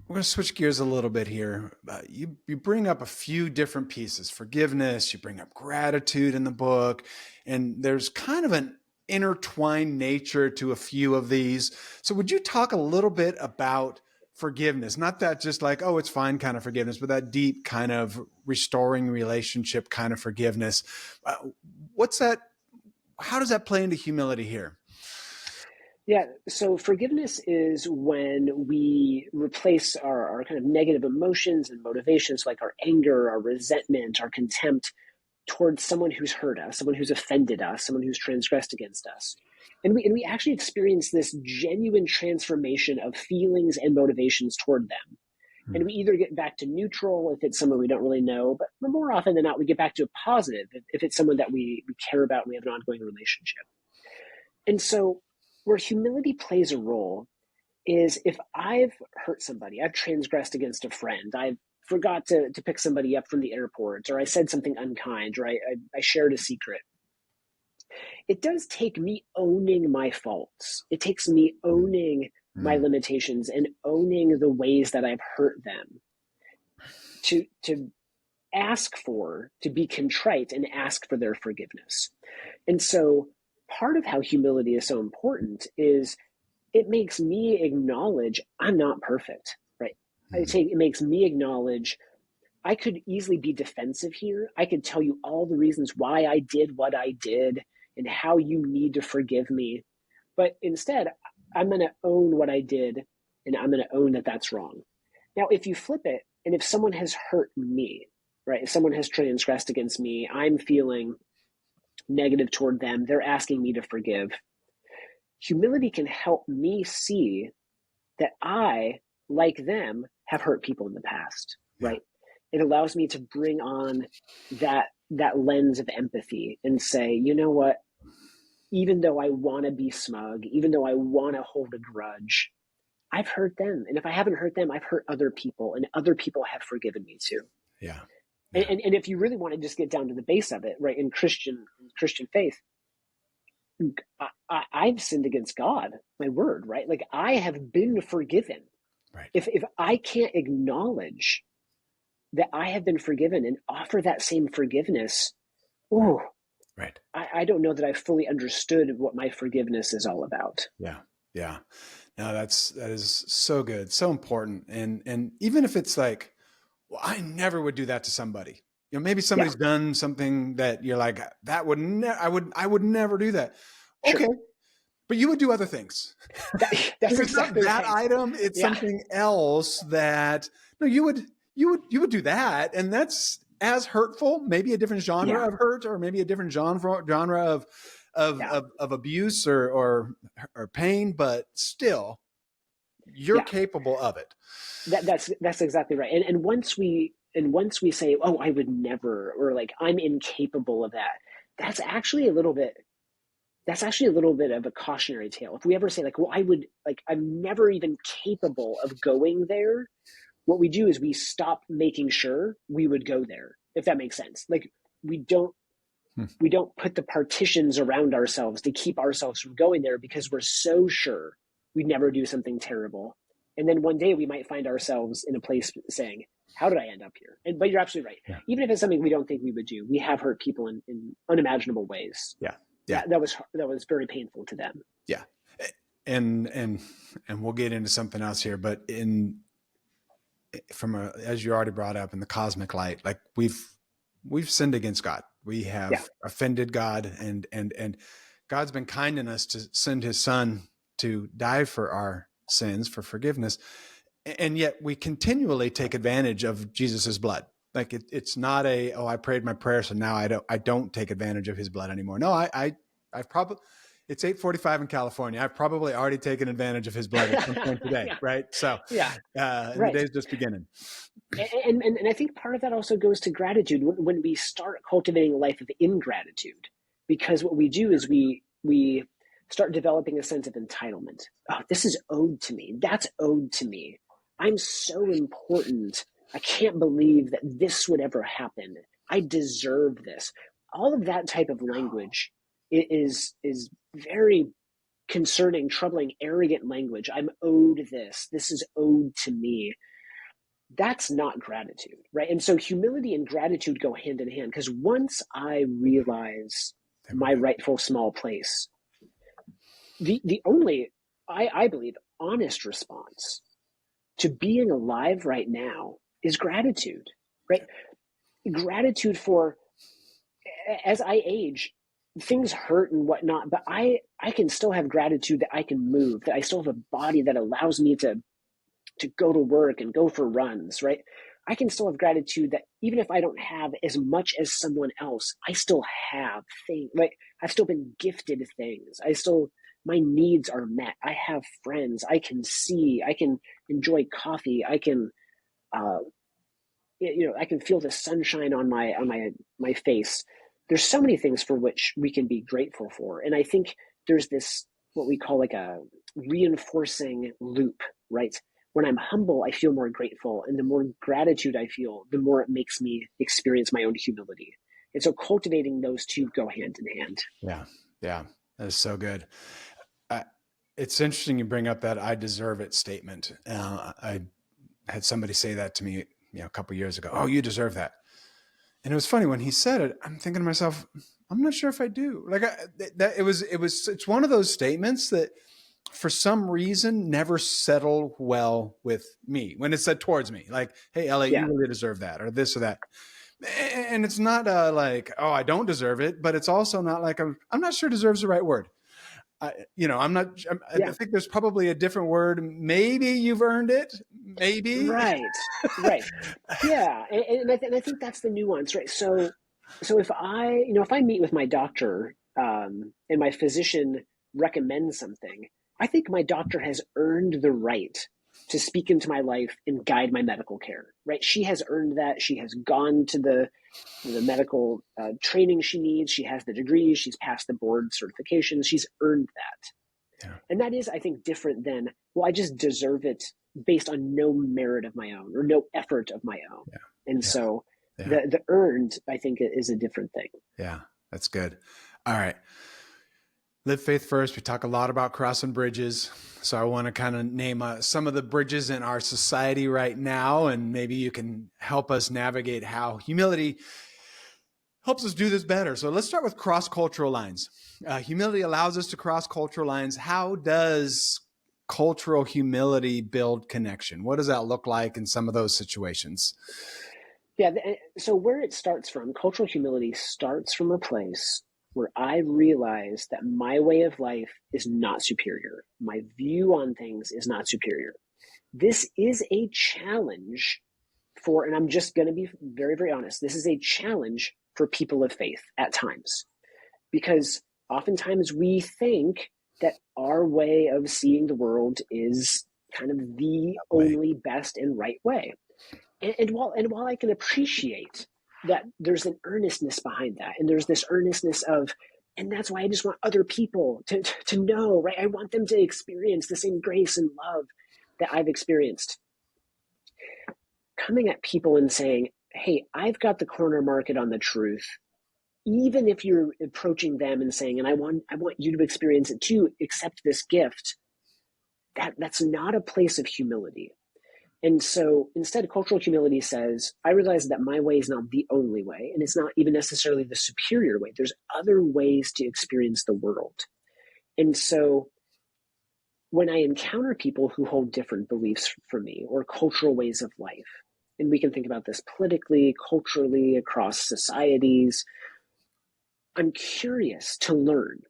we're going to switch gears a little bit here. You bring up a few different pieces, forgiveness, you bring up gratitude in the book, and there's kind of an intertwined nature to a few of these. So would you talk a little bit about forgiveness? Not that just like, oh, it's fine kind of forgiveness, but that deep kind of restoring relationship kind of forgiveness. What's that? How does that play into humility here? Yeah, so forgiveness is when we replace our kind of negative emotions and motivations, like our anger, our resentment, our contempt, towards someone who's hurt us, someone who's offended us, someone who's transgressed against us. And we actually experience this genuine transformation of feelings and motivations toward them. And we either get back to neutral if it's someone we don't really know, but more often than not, we get back to a positive if it's someone that we care about and we have an ongoing relationship. And so where humility plays a role is if I've hurt somebody, I've transgressed against a friend, I forgot to pick somebody up from the airport, or I said something unkind, or I shared a secret. It does take me owning my faults. It takes me owning my limitations and owning the ways that I've hurt them to ask for, to be contrite and ask for their forgiveness. And so part of how humility is so important is it makes me acknowledge I'm not perfect, right? It makes me acknowledge I could easily be defensive here. I could tell you all the reasons why I did what I did and how you need to forgive me. But instead, I'm going to own what I did, and I'm going to own that that's wrong. Now, if you flip it, and if someone has hurt me, right? If someone has transgressed against me, I'm feeling negative toward them, they're asking me to forgive. Humility can help me see that I, like them, have hurt people in the past, right? It allows me to bring on that lens of empathy and say, you know what, even though I want to be smug, even though I want to hold a grudge, I've hurt them. And if I haven't hurt them, I've hurt other people, and other people have forgiven me too. Yeah. And, Yeah. and if you really want to just get down to the base of it, right, in Christian faith, I've sinned against God, my word, right? Like, I have been forgiven. Right. If I can't acknowledge that I have been forgiven and offer that same forgiveness, oh, Right. I don't know that I fully understood what my forgiveness is all about. Yeah. Yeah. No, that is so good. So important. And even if it's like, well, I never would do that to somebody. You know, maybe somebody's done something that you're like, that would I would never do that. Sure. Okay. But you would do other things. That's It's not exactly that right. item. It's something else that, no, you would do that. And that's as hurtful, maybe a different genre of hurt, or maybe a different genre of abuse or pain, but still you're capable of it. That's exactly right. And once we say, oh, I would never, or like, I'm incapable of that, that's actually a little bit of a cautionary tale. If we ever say like, well, I'm never even capable of going there, what we do is we stop making sure we would go there, if that makes sense. Like, we don't put the partitions around ourselves to keep ourselves from going there because we're so sure we'd never do something terrible. And then one day we might find ourselves in a place saying, how did I end up here? But you're absolutely right. Yeah. Even if it's something we don't think we would do, we have hurt people in unimaginable ways. Yeah. Yeah. That was very painful to them. Yeah. And we'll get into something else here, but as you already brought up, in the cosmic light, like we've sinned against God. We have offended God, and God's been kind in us to send his son to die for our sins, for forgiveness. And yet we continually take advantage of Jesus's blood. Like it's not I prayed my prayer, so now I don't take advantage of his blood anymore. No, I've probably, it's 8:45 in California. I've probably already taken advantage of his blood at some point today. Right. So the day's just beginning. And I think part of that also goes to gratitude when we start cultivating a life of ingratitude, because what we do is we start developing a sense of entitlement. Oh, this is owed to me. That's owed to me. I'm so important. I can't believe that this would ever happen. I deserve this. All of that type of language is very concerning, troubling, arrogant language. I'm owed this. This is owed to me. That's not gratitude, right? And so humility and gratitude go hand in hand, because once I realize my rightful small place, the only, I believe, honest response to being alive right now is gratitude, right? Gratitude for, as I age, things hurt and whatnot, but I can still have gratitude that I can move, that I still have a body that allows me to go to work and go for runs, right? I can still have gratitude that even if I don't have as much as someone else, I still have things. Like, I've still been gifted things. My needs are met. I have friends. I can see. I can enjoy coffee. I can, I can feel the sunshine on my face. There's so many things for which we can be grateful for, and I think there's this what we call like a reinforcing loop, right? When I'm humble, I feel more grateful, and the more gratitude I feel, the more it makes me experience my own humility. And so cultivating those two go hand in hand. Yeah. Yeah. That is so good. It's interesting you bring up that "I deserve it" statement. I had somebody say that to me, a couple of years ago. Oh, you deserve that. And it was funny when he said it, I'm thinking to myself, I'm not sure if I do. Like it's one of those statements that for some reason never settle well with me when it's said towards me. Like, hey, Elliot, you really deserve that, or this or that. And it's not like, oh, I don't deserve it, but it's also not like I'm not sure deserves the right word. I think there's probably a different word. Maybe you've earned it. Maybe. Right. Yeah. And I think that's the nuance, right? So if I meet with my doctor, and my physician recommends something, I think my doctor has earned the right to speak into my life and guide my medical care, right? She has earned that. She has gone to the medical training she needs. She has the degrees. She's passed the board certifications. She's earned that. Yeah. And that is, I think, different than, well, I just deserve it based on no merit of my own or no effort of my own. Yeah. And Yeah. so Yeah. the earned, I think, is a different thing. Yeah. That's good. All right. Live faith first. We talk a lot about crossing bridges. So I want to kind of name some of the bridges in our society right now, and maybe you can help us navigate how humility helps us do this better. So let's start with cross-cultural lines. Humility allows us to cross cultural lines. How does cultural humility build connection? What does that look like in some of those situations? Yeah. So where it starts from, cultural humility starts from a place where I realize that my way of life is not superior. My view on things is not superior. This is a challenge for, and I'm just going to be very, very honest, this is a challenge for people of faith at times, because oftentimes we think that our way of seeing the world is kind of the only best and right way. And while I can appreciate that there's an earnestness behind that, and there's this earnestness of, and that's why I just want other people to know, right? I want them to experience the same grace and love that I've experienced. Coming at people and saying, hey, I've got the corner market on the truth, even if you're approaching them and saying, and I want you to experience it too, accept this gift, that's not a place of humility. And so instead, cultural humility says, I realize that my way is not the only way, and it's not even necessarily the superior way. There's other ways to experience the world. And so when I encounter people who hold different beliefs from me or cultural ways of life, and we can think about this politically, culturally, across societies, I'm curious to learn.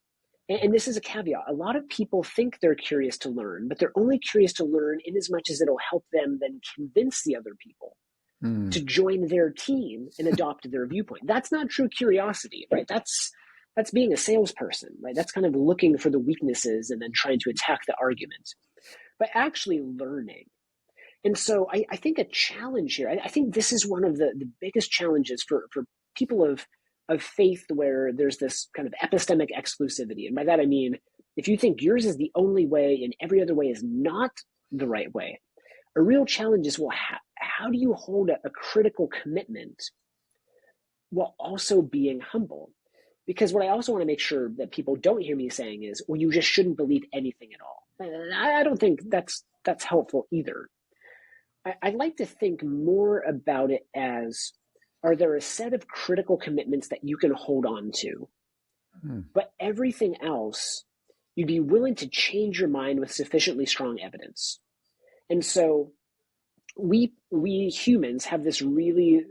And this is a caveat. A lot of people think they're curious to learn, but they're only curious to learn in as much as it'll help them then convince the other people to join their team and adopt their viewpoint. That's not true curiosity, right? That's being a salesperson, right? That's kind of looking for the weaknesses and then trying to attack the argument, but actually learning. And so I think a challenge here, I think this is one of the biggest challenges for people of faith, where there's this kind of epistemic exclusivity. And by that, I mean, if you think yours is the only way and every other way is not the right way, a real challenge is, well, how do you hold a critical commitment while also being humble? Because what I also want to make sure that people don't hear me saying is, well, you just shouldn't believe anything at all. And I don't think that's helpful either. I'd like to think more about it as, are there a set of critical commitments that you can hold on to, but everything else, you'd be willing to change your mind with sufficiently strong evidence? And so we humans have this really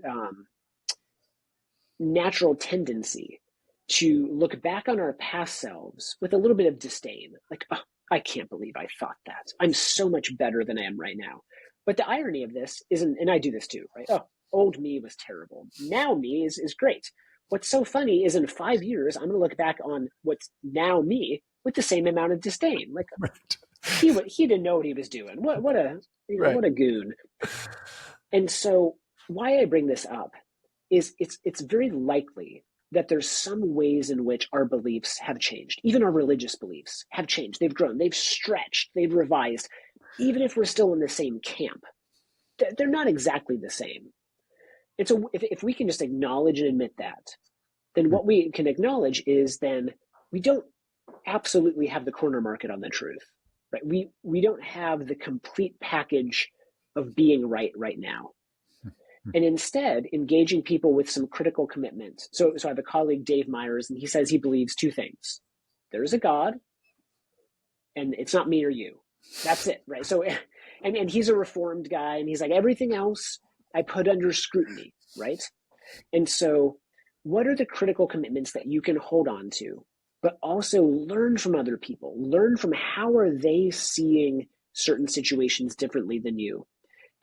natural tendency to look back on our past selves with a little bit of disdain, like, oh, I can't believe I thought that. I'm so much better than I am right now. But the irony of this isn't, and I do this too, right? Oh, old me was terrible. Now me is great. What's so funny is in 5 years, I'm going to look back on what's now me with the same amount of disdain. Like, Right. he didn't know what he was doing. What a goon. And so why I bring this up is it's very likely that there's some ways in which our beliefs have changed. Even our religious beliefs have changed. They've grown, they've stretched, they've revised. Even if we're still in the same camp, they're not exactly the same. And so if we can just acknowledge and admit that, then what we can acknowledge is then we don't absolutely have the corner market on the truth, right? We don't have the complete package of being right now. And instead, engaging people with some critical commitment. So I have a colleague, Dave Myers, and he says he believes two things. There's a God, and it's not me or you. That's it, right? So, and he's a reformed guy, and he's like, everything else I put under scrutiny, right? And so what are the critical commitments that you can hold on to, but also learn from other people? Learn from how are they seeing certain situations differently than you?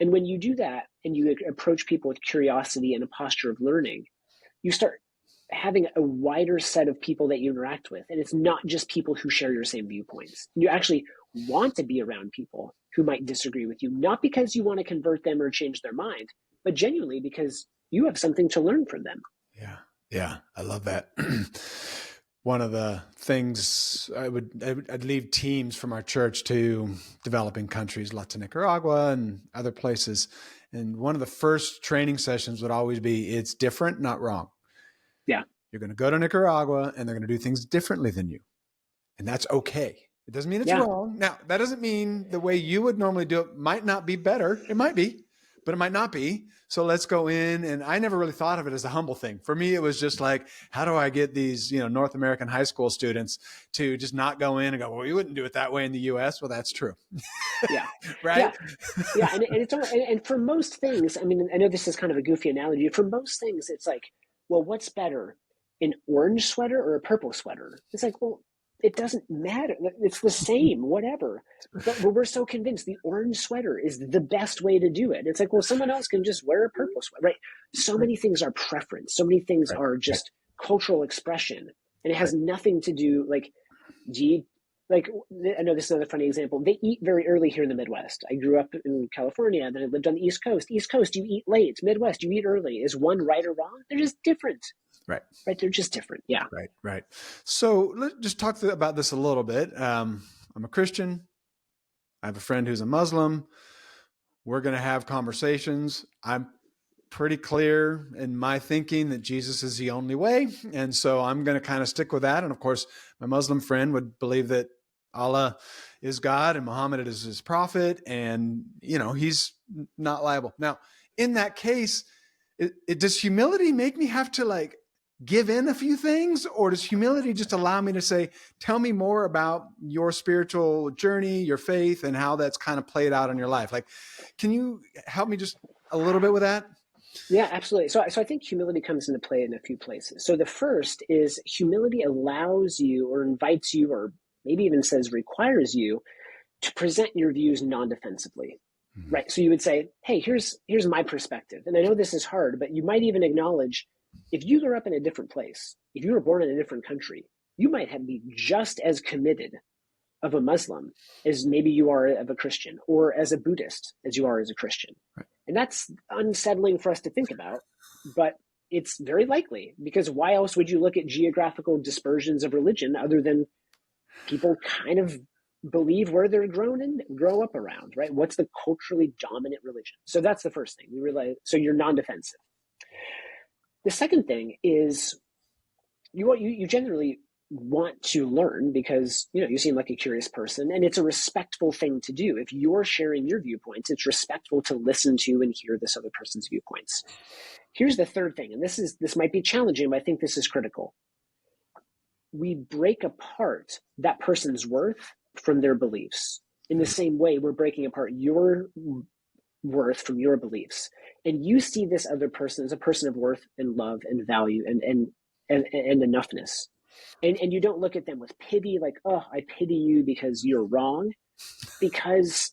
And when you do that and you approach people with curiosity and a posture of learning, you start having a wider set of people that you interact with. And it's not just people who share your same viewpoints. You actually want to be around people who might disagree with you, not because you want to convert them or change their mind, but genuinely because you have something to learn from them. Yeah. Yeah. I love that. One of the things I'd lead teams from our church to developing countries, lots of Nicaragua and other places. And one of the first training sessions would always be, it's different, not wrong. Yeah. You're going to go to Nicaragua and they're going to do things differently than you. And that's okay. It doesn't mean it's wrong. Now, that doesn't mean the way you would normally do it might not be better. It might be, but it might not be. So let's go in. And I never really thought of it as a humble thing. For me, it was just like, how do I get these, North American high school students to just not go in and go, well, we wouldn't do it that way in the US. Well, that's true. Yeah. Right. Yeah. And for most things, I mean, I know this is kind of a goofy analogy. For most things, it's like, well, what's better, an orange sweater or a purple sweater? It's like, well, it doesn't matter. It's the same, whatever. But we're so convinced the orange sweater is the best way to do it. It's like, well, someone else can just wear a purple sweater, right? So many things are preference. So many things are just cultural expression. And it has nothing to do, like, I know this is another funny example. They eat very early here in the Midwest. I grew up in California, then I lived on the East Coast. East Coast, you eat late. Midwest, you eat early. Is one right or wrong? They're just different. Right. They're just different. Yeah. Right. So let's just talk about this a little bit. I'm a Christian. I have a friend who's a Muslim. We're going to have conversations. I'm pretty clear in my thinking that Jesus is the only way. And so I'm going to kind of stick with that. And of course, my Muslim friend would believe that Allah is God and Muhammad is his prophet. And, he's not liable. Now, in that case, does humility make me have to give in a few things, or does humility just allow me to say, tell me more about your spiritual journey, your faith, and how that's kind of played out in your life? Can you help me just a little bit with that? Yeah, absolutely. So I think humility comes into play in a few places. So the first is humility allows you or invites you, or maybe even says requires you, to present your views non-defensively. Mm-hmm. Right. So you would say, hey, here's my perspective. And I know this is hard, but you might even acknowledge, if you grew up in a different place, if you were born in a different country, you might be just as committed of a Muslim as maybe you are of a Christian, or as a Buddhist as you are as a Christian. Right. And that's unsettling for us to think about, but it's very likely, because why else would you look at geographical dispersions of religion other than people kind of believe where they're grow up around, right? What's the culturally dominant religion? So that's the first thing. We realize, so you're non-defensive. The second thing is you generally want to learn because, you seem like a curious person, and it's a respectful thing to do. If you're sharing your viewpoints, it's respectful to listen to and hear this other person's viewpoints. Here's the third thing, and this might be challenging, but I think this is critical. We break apart that person's worth from their beliefs. In the same way, we're breaking apart your worth from your beliefs. And you see this other person as a person of worth and love and value and enoughness. And you don't look at them with pity, like, oh, I pity you because you're wrong. Because,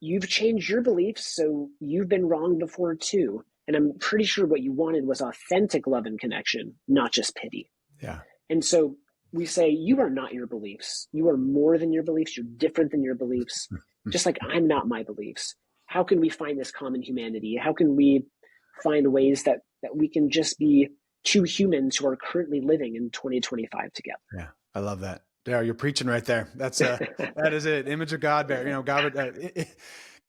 you've changed your beliefs, so you've been wrong before too. And I'm pretty sure what you wanted was authentic love and connection, not just pity. Yeah. And so we say, you are not your beliefs. You are more than your beliefs. You're different than your beliefs. Just like I'm not my beliefs. How can we find this common humanity? How can we find ways that we can just be two humans who are currently living in 2025 together? Yeah, I love that. Daryl, you're preaching right there. That's that is it. Image of God bearer.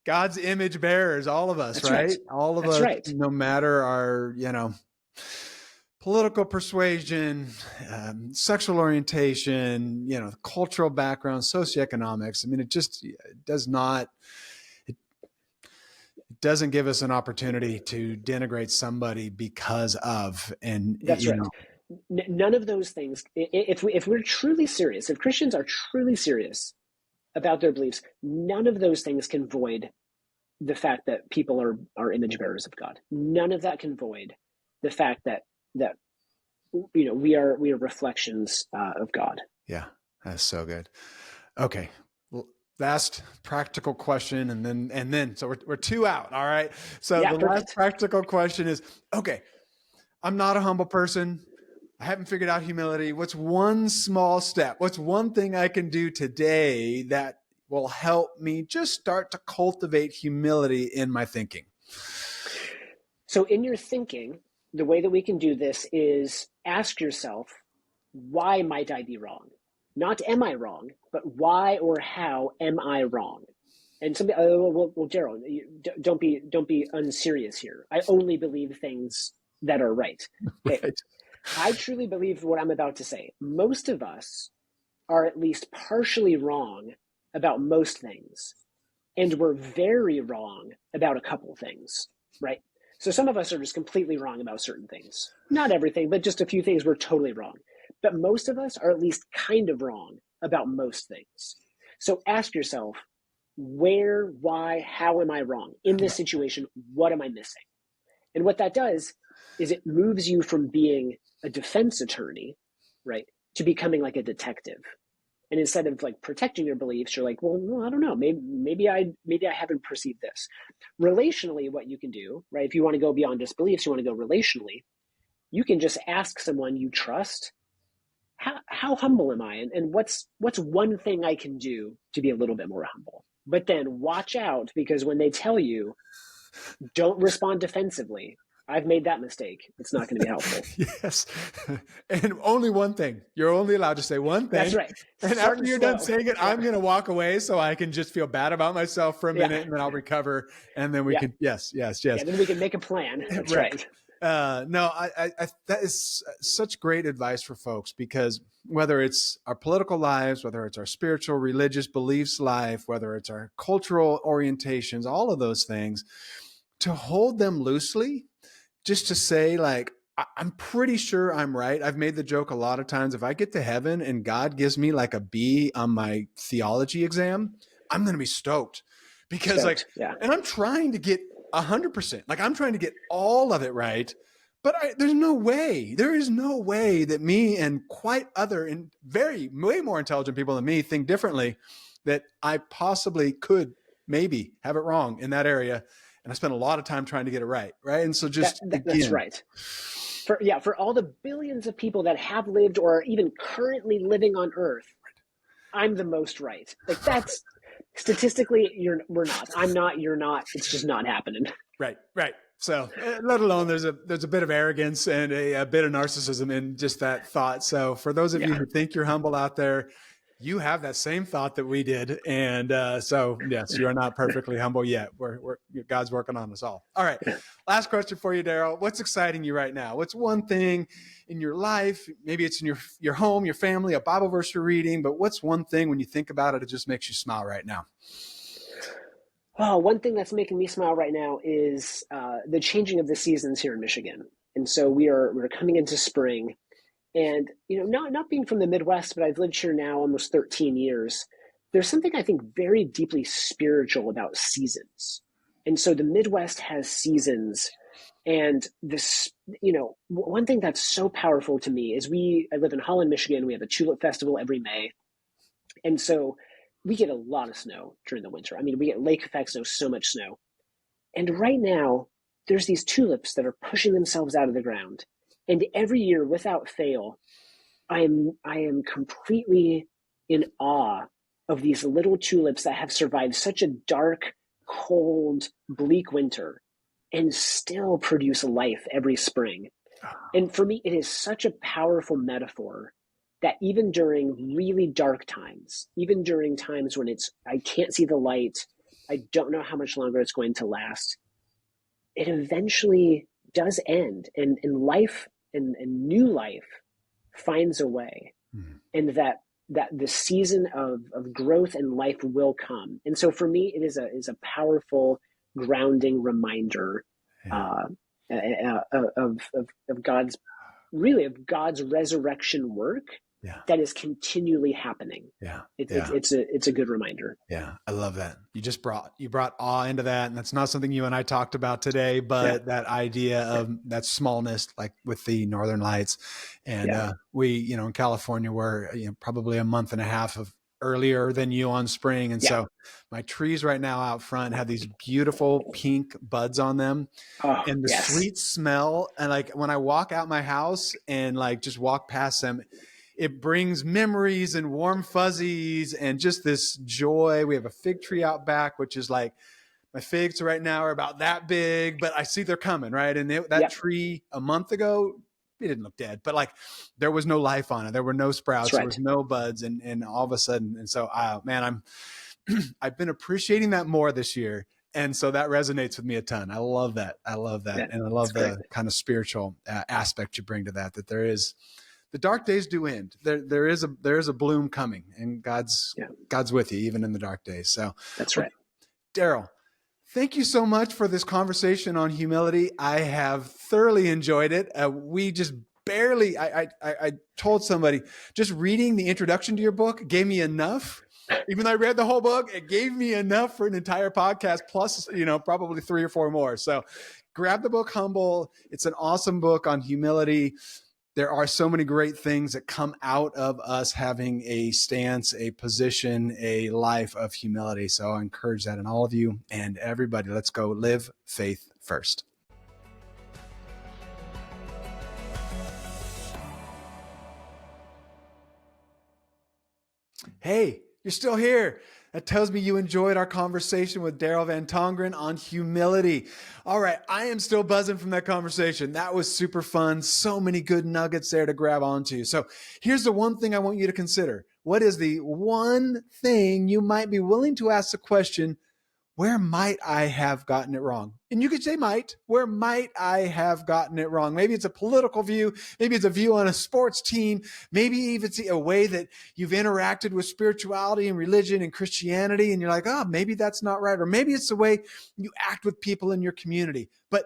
God's image bearers, all of us, That's right? Right. All of That's us, right. No matter our, political persuasion, sexual orientation, cultural background, socioeconomics. It doesn't give us an opportunity to denigrate somebody because of, and that's right. None of those things. If we're truly serious, if Christians are truly serious about their beliefs, none of those things can void the fact that people are image bearers of God. None of that can void the fact that we are reflections of God. Yeah, that's so good. Okay. Last practical question, and then so we're two out. All right. So yeah, the perfect. Last practical question is, okay, I'm not a humble person. I haven't figured out humility. What's one small step? What's one thing I can do today that will help me just start to cultivate humility in my thinking? So in your thinking, the way that we can do this is ask yourself, why might I be wrong? Not am I wrong, but why or how am I wrong? And somebody, well, Daryl, don't be unserious here. I only believe things that are right. Okay, Right. I truly believe what I'm about to say. Most of us are at least partially wrong about most things, and we're very wrong about a couple things, right? So some of us are just completely wrong about certain things. Not everything, but just a few things we're totally wrong. But most of us are at least kind of wrong about most things. So ask yourself, where, why, how am I wrong? In this situation, what am I missing? And what that does is it moves you from being a defense attorney, right, to becoming like a detective. And instead of like protecting your beliefs, you're like, well, I don't know, maybe I haven't perceived this. Relationally, what you can do, right, if you want to go beyond just beliefs, you want to go relationally, you can just ask someone you trust, how humble am I? And what's one thing I can do to be a little bit more humble? But then watch out, because when they tell you, don't respond defensively. I've made that mistake. It's not going to be helpful. Yes. And only one thing. You're only allowed to say one That's thing. right. And Start after you're done slow. saying it, Yeah. I'm going to walk away so I can just feel bad about myself for a minute Yeah. and then I'll recover. And then we Yeah. can, yes. Yeah. Then we can make a plan. That's right. No, that is such great advice for folks, because whether it's our political lives, whether it's our spiritual, religious beliefs life, whether it's our cultural orientations, all of those things, to hold them loosely, just to say, like, I'm pretty sure I'm right. I've made the joke a lot of times. If I get to heaven and God gives me like a B on my theology exam, I'm going to be stoked, because like, Stoked. Yeah. and I'm trying to get 100%. Like, I'm trying to get all of it right. But there's no way. There is no way that me and quite other and way more intelligent people than me think differently, that I possibly could maybe have it wrong in that area. And I spent a lot of time trying to get it right. Right. And so just That's again, right. For all the billions of people that have lived or are even currently living on Earth, I'm the most right. Like, that's statistically, we're not. I'm not. You're not. It's just not happening. right. So, let alone there's a bit of arrogance and a bit of narcissism in just that thought. So, for those of you who think you're humble out there, you have that same thought that we did, and so yes, you are not perfectly humble yet. We're God's working on us all. All right, last question for you, Daryl. What's exciting you right now? What's one thing in your life? Maybe it's in your home, your family, a Bible verse you're reading. But what's one thing when you think about it, it just makes you smile right now? Oh, one thing that's making me smile right now is the changing of the seasons here in Michigan. And so we're coming into spring, and not being from the Midwest, but I've lived here now almost 13 years. There's something I think very deeply spiritual about seasons. And so the Midwest has seasons, and this, one thing that's so powerful to me is I live in Holland, Michigan. We have a tulip festival every May. And so we get a lot of snow during the winter. I mean, we get lake effect snow, so much snow. And right now, there's these tulips that are pushing themselves out of the ground. And every year, without fail, I am completely in awe of these little tulips that have survived such a dark, cold, bleak winter and still produce life every spring. And for me, it is such a powerful metaphor that even during really dark times, even during times when I can't see the light, I don't know how much longer it's going to last, it eventually does end, and life and new life finds a way, and that the season of growth and life will come. And so for me, it is a powerful grounding reminder uh, of God's, really, of God's resurrection work Yeah. that is continually happening. Yeah. It's a good reminder. Yeah, I love that. You brought awe into that, and that's not something you and I talked about today, but that idea of that smallness, like with the Northern Lights, and we, in California, we're probably a month and a half of earlier than you on spring. And Yeah. so my trees right now out front have these beautiful pink buds on them, Oh, and the yes. sweet smell. And like when I walk out my house and like just walk past them, it brings memories and warm fuzzies and just this joy. We have a fig tree out back, which is like, my figs right now are about that big, but I see they're coming, right? And that tree a month ago, it didn't look dead, but like there was no life on it. There were no sprouts, there was no buds, and all of a sudden, and so man, I've been appreciating that more this year. And so that resonates with me a ton. I love that. I love that. Yeah, and I love the great. kind of spiritual aspect you bring to that, that there is, the dark days do end. There is a bloom coming, and God's with you even in the dark days. So that's right. Daryl, thank you so much for this conversation on humility. I have thoroughly enjoyed it. We just barely, I told somebody, just reading the introduction to your book gave me enough. Even though I read the whole book, it gave me enough for an entire podcast, plus, probably 3 or 4 more. So grab the book, Humble. It's an awesome book on humility. There are so many great things that come out of us having a stance, a position, a life of humility. So I encourage that in all of you and everybody. Let's go live faith first. Hey, you're still here. That tells me you enjoyed our conversation with Daryl Van Tongeren on humility. All right, I am still buzzing from that conversation. That was super fun. So many good nuggets there to grab onto. So here's the one thing I want you to consider. What is the one thing you might be willing to ask the question, where might I have gotten it wrong? And you could say might. Where might I have gotten it wrong? Maybe it's a political view. Maybe it's a view on a sports team. Maybe even it's a way that you've interacted with spirituality and religion and Christianity, and you're like, oh, maybe that's not right. Or maybe it's the way you act with people in your community. But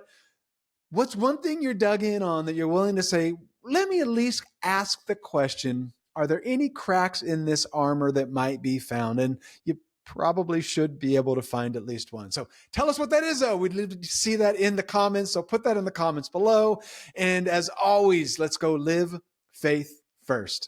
what's one thing you're dug in on that you're willing to say, let me at least ask the question, are there any cracks in this armor that might be found? And you probably should be able to find at least one. So tell us what that is, though. We'd love to see that in the comments. So put that in the comments below. And as always, let's go live faith first.